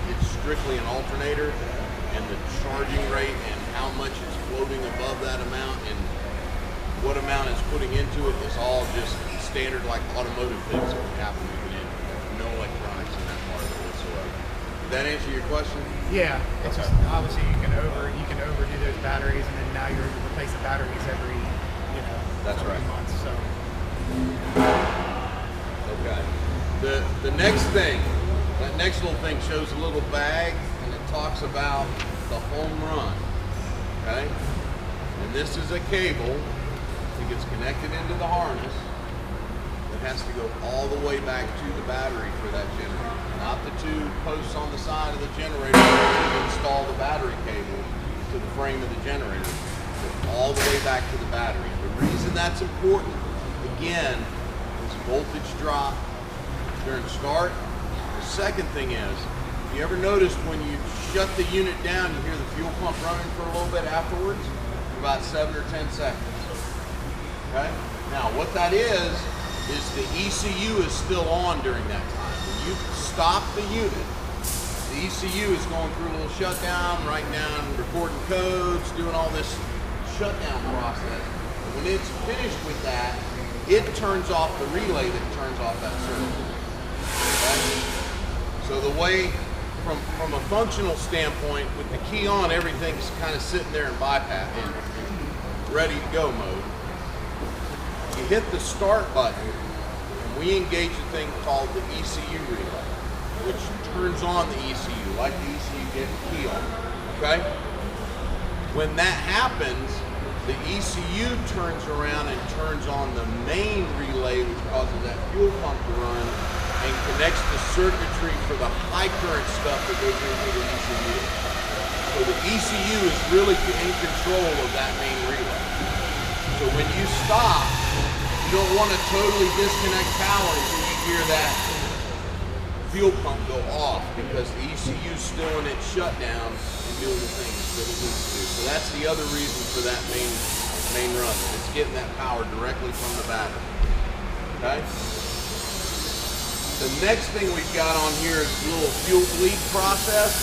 It's strictly an alternator, and the charging rate and how much is floating above that amount and what amount is putting into it is all just standard like automotive things that we happen to put in. There's no electronics in that part of it whatsoever. Did that answer your question? Yeah. It's just obviously you can overdo those batteries, and then now you're replacing batteries every that's every right. month. So okay. The next thing, that next little thing shows a little bag, and it talks about the home run. Okay? And this is a cable that gets connected into the harness that has to go all the way back to the battery for that generator. Not the two posts on the side of the generator to install the battery cable to the frame of the generator, but all the way back to the battery. And the reason that's important, again, is voltage drop during start. The second thing is, if you ever noticed when you shut the unit down, you hear the fuel pump running for a little bit afterwards, for about 7 or 10 seconds. Okay? Now, what that is the ECU is still on during that time. When you stop the unit, the ECU is going through a little shutdown, writing down, recording codes, doing all this shutdown process. And when it's finished with that, it turns off the relay that turns off that circuit. Okay? So the way, from a functional standpoint, with the key on, everything's kind of sitting there in bypass, in ready to go mode. You hit the start button, and we engage a thing called the ECU relay, which turns on the ECU, like the ECU getting the key on, okay? When that happens, the ECU turns around and turns on the main relay, which causes that fuel pump to run, and connects the circuitry for the high current stuff that goes into the ECU. So the ECU is really in control of that main relay. So when you stop, you don't want to totally disconnect power until you hear that fuel pump go off, because the ECU is still in its shutdown and doing the things that it needs to do. So that's the other reason for that main run. It's getting that power directly from the battery. Okay? The next thing we've got on here is a little fuel bleed process.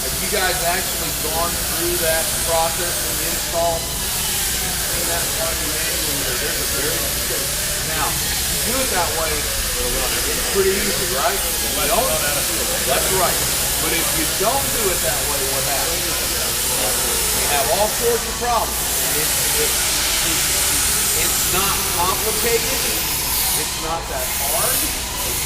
Have you guys actually gone through that process in the install? Seen that part of the manual? There's a very specific. Now, if you do it that way, it's pretty easy, right? That's right. But if you don't do it that way, what happens? You have all sorts of problems. And it's not complicated. It's not that hard.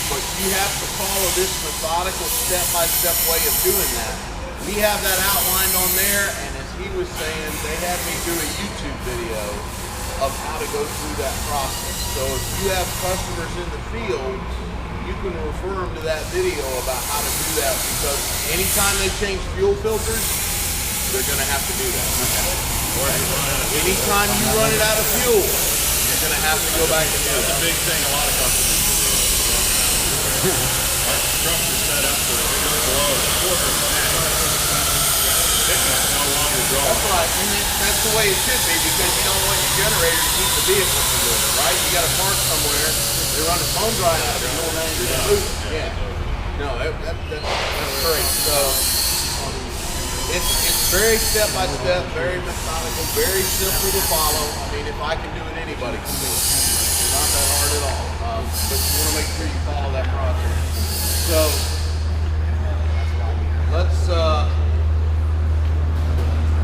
But you have to follow this methodical step-by-step way of doing that. We have that outlined on there, and as he was saying, they had me do a YouTube video of how to go through that process. So if you have customers in the field, you can refer them to that video about how to do that, because anytime they change fuel filters, they're going to have to do that. Anytime you run it out of fuel, you're going to have to go back and do that. That's a big thing a lot of companies do. Our structure set up for below a quarter of an inch. Pickup no longer draws. That's right, and that's the way it should be, because you don't want your generator to keep the vehicle from moving, right? You got to park somewhere, they run a phone drive out there, going down your boot. Yeah. No, that's great. So it's very step by step, very methodical, very simple to follow. I mean, if I can do it, anybody can do it. It's not that hard at all. But you want to make sure you follow that process. So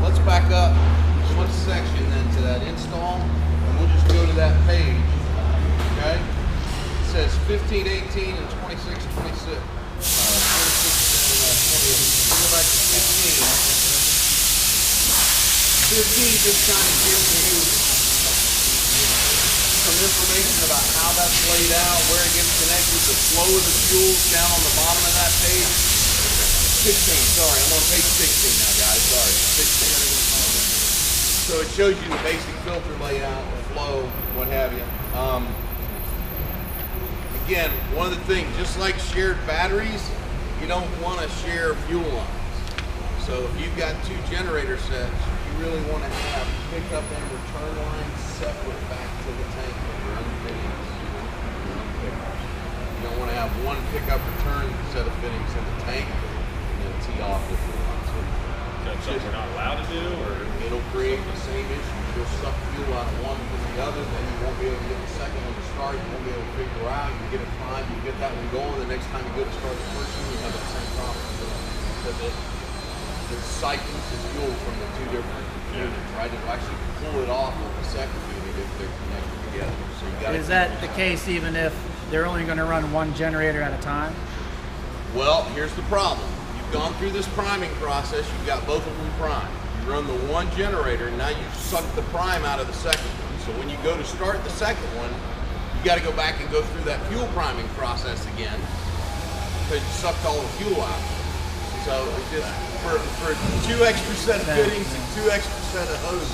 let's back up one section then to that install, and we'll just go to that page. Okay? It says 15, 18, and 26, 26. 26 go back to 15. 15 just kind of gives you some information about how that's laid out, where it gets connected, the flow of the fuels down on the bottom of that page. 16, sorry, I'm on page 16 now, guys, sorry, 16. So it shows you the basic filter layout, the flow, what have you. Again, one of the things, just like shared batteries, you don't want to share fuel lines. So if you've got two generator sets, you really want to have pickup and return lines separate back to the tank of your own fittings. You don't want to have one pickup return set of fittings in the tank. tee off with it. That's something we're not allowed to do, or It'll create the same issue. You'll suck fuel out of one from the other, then you won't be able to get the second one to start. You won't be able to figure out. You get it primed, you get that one going. The next time you go to start the first one, you have that same problem because it siphons the fuel from the two different units, right? It'll actually pull it off of the second unit if they're connected together. So you got. Is that the case even if they're only going to run one generator at a time? Well, here's the problem. You've gone through this priming process. You've got both of them primed. You run the one generator, and now you've sucked the prime out of the second one. So when you go to start the second one, you got to go back and go through that fuel priming process again because you sucked all the fuel out. So it just for 2 extra set of fittings and 2 extra set of hoses,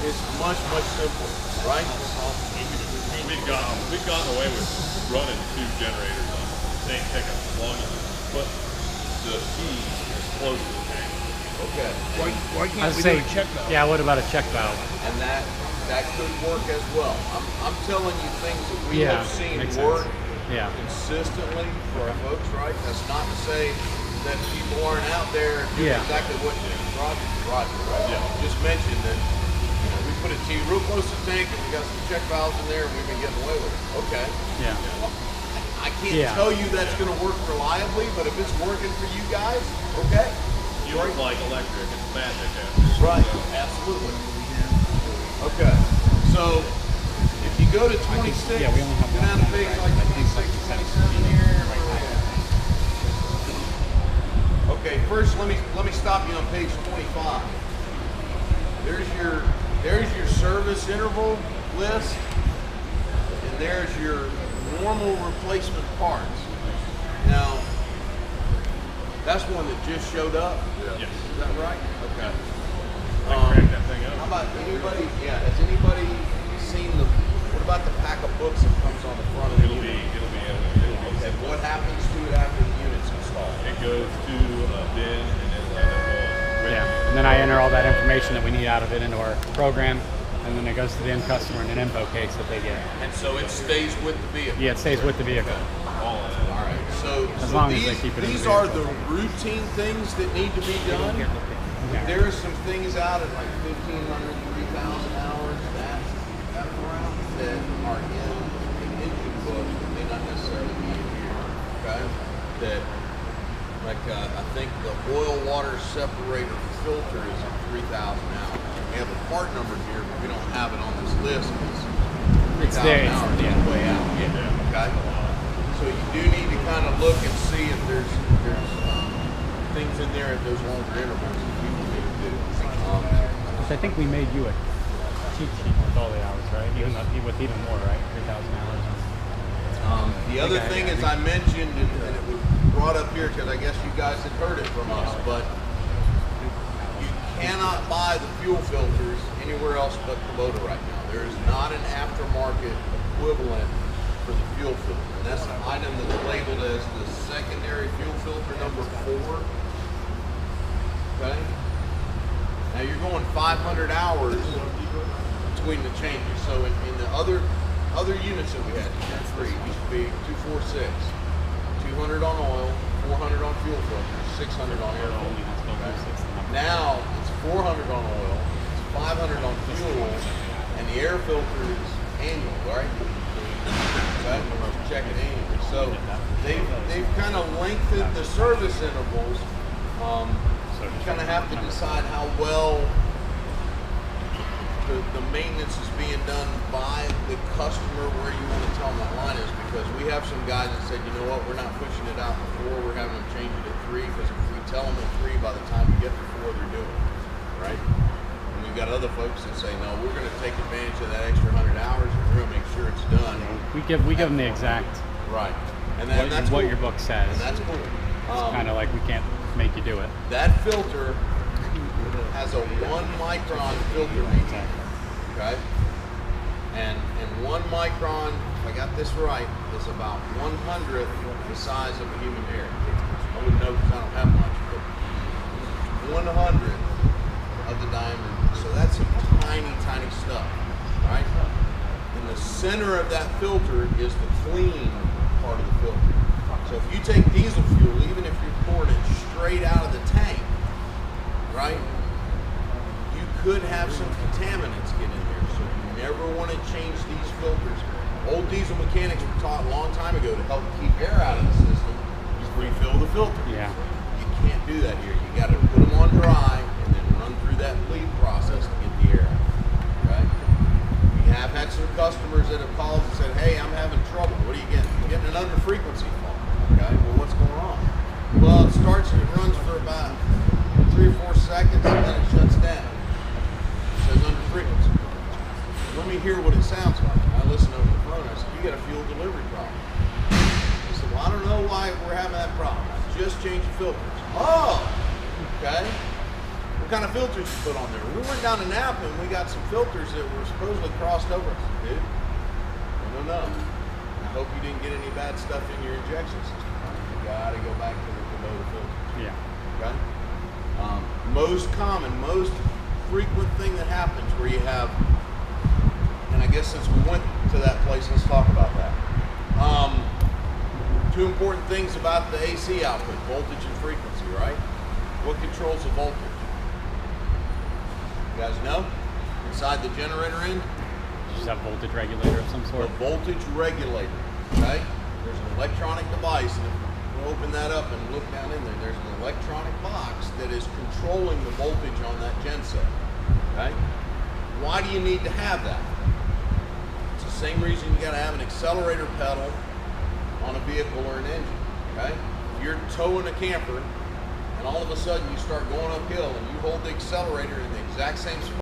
it's much simpler, right? we've gotten away with running 2 generators on the same pickup as long as we put the key as close to the tank. Okay. Why can't we do a check valve? Yeah, what about a check valve? And that could work as well. I'm telling you things that we Yeah, have seen makes work sense. Yeah. consistently for our folks, right? That's not to say that people aren't out there doing Yeah. exactly what Roger, right? Yeah. Just mentioned that we put a T real close to the tank and we got some check valves in there and we've been getting away with it. Okay. Yeah. Well, I can't Yeah. tell you that's going to work reliably, but if it's working for you guys, okay. You look like electric, it's magic after. Right, absolutely. Okay, so if you go to 26, yeah, we only have go down to page like 26, 27 here. Okay, first let me stop you on page 25. There's your service interval list, and there's your normal replacement parts. Now, that's one that just showed up. Yes. Is that right? Okay. I cracked that thing How up. about anybody? Yeah. Has anybody seen the? What about the pack of books that comes on the front of the It'll be unit? in Okay. What happens to it after the unit's installed? It goes to a bin and then end up on. Yeah. And then I enter all that information that we need out of it into our program, and then it goes to the end customer in an info case that they get. And so it stays with the vehicle. Yeah, it stays with the vehicle. All of that. All right. So, As so long as these, they keep it in the these are vehicle. the routine things that need to be done. Okay. There are some things out at like 1,500, 3,000 hours that around that are in the engine book that may not necessarily be in here. Okay, that like I think the oil water separator filter is at 3,000 hours. We have a part number here, but we don't have it on this list because It's 3,000 there. hours Yeah. is way out. Yeah. Okay. So you do need to kind of look and see if there's things in there at those longer intervals that you need to do. Which I think we made you a cheat sheet with all the hours, right? Even with even more, right? 3,000 hours. The other Okay, thing, yeah, as I mentioned, and it was brought up here because I guess you guys had heard it from us, but you cannot buy the fuel filters anywhere else but Kubota right now. There is not an aftermarket equivalent for the fuel filter. And that's an item that's labeled as the secondary fuel filter number 4. Okay? Now you're going 500 hours between the changes. So in the other units that we had, it used to be 246, 200 on oil, 400 on fuel filters, 600 on air filters. Okay? Now it's 400 on oil, it's 500 on fuel, and the air filter is annual, right? Okay? Check it annually. So they've kind of lengthened the service intervals. You kind of have to decide how well the maintenance is being done by the customer, where you want to tell them that line is, because we have some guys that said, you know what, we're not pushing it out to 4, we're having them change it at 3, because if we tell them at 3, by the time we get to 4, they're doing it, right? And we've got other folks that say, no, we're going to take advantage of that extra 100 hours and we're going to make sure it's done. We give them the exact Right. And that's what cool. your book says. And that's cool. It's kind of like we can't make you do it. That filter has a 1 micron filter reading, okay? And 1 micron, if I got this right, is about 1/100th the size of a human hair. I wouldn't know because I don't have much, but 1/100th of the diameter. So that's some tiny, tiny stuff, right? In the center of that filter is the clean part of the filter. So if you take diesel fuel, even if you're pouring it straight out of the filters. Old diesel mechanics were taught a long time ago to help keep air out of the system, just refill the filter. Yeah. You can't do that here. You got to put them on dry and then run through that bleed process to get the air out. Right? We have had some customers that have called and said, "Hey, I'm having trouble. What are you getting? I'm getting an under frequency fault." Okay, well, what's going on? Well, it starts and it runs for about 3 or 4 seconds and then it shuts down. It says under frequency. Let me hear what it sounds like. I listened over the phone. I said, "You got a fuel delivery problem." He said, "Well, I don't know why we're having that problem. I just changed the filters." Oh, okay. What kind of filters you put on there? We went down to Napa and we got some filters that were supposedly crossed over. I said, "Dude, I don't know. I hope you didn't get any bad stuff in your injection system. You gotta go back to the Kubota filters." Yeah. Okay? Most common, most frequent thing that happens where you have, and I guess since we went to that place, let's talk about that. Two important things about the AC output, voltage and frequency, right? What controls the voltage? You guys know? Inside the generator end? Just have voltage regulator of some The sort. voltage regulator, okay? There's an electronic device, and if you open that up and look down in there, there's an electronic box that is controlling the voltage on that genset, okay? Why do you need to have that? It's the same reason you gotta have an accelerator pedal on a vehicle or an engine, okay? If you're towing a camper, and all of a sudden you start going uphill and you hold the accelerator in the exact same spot,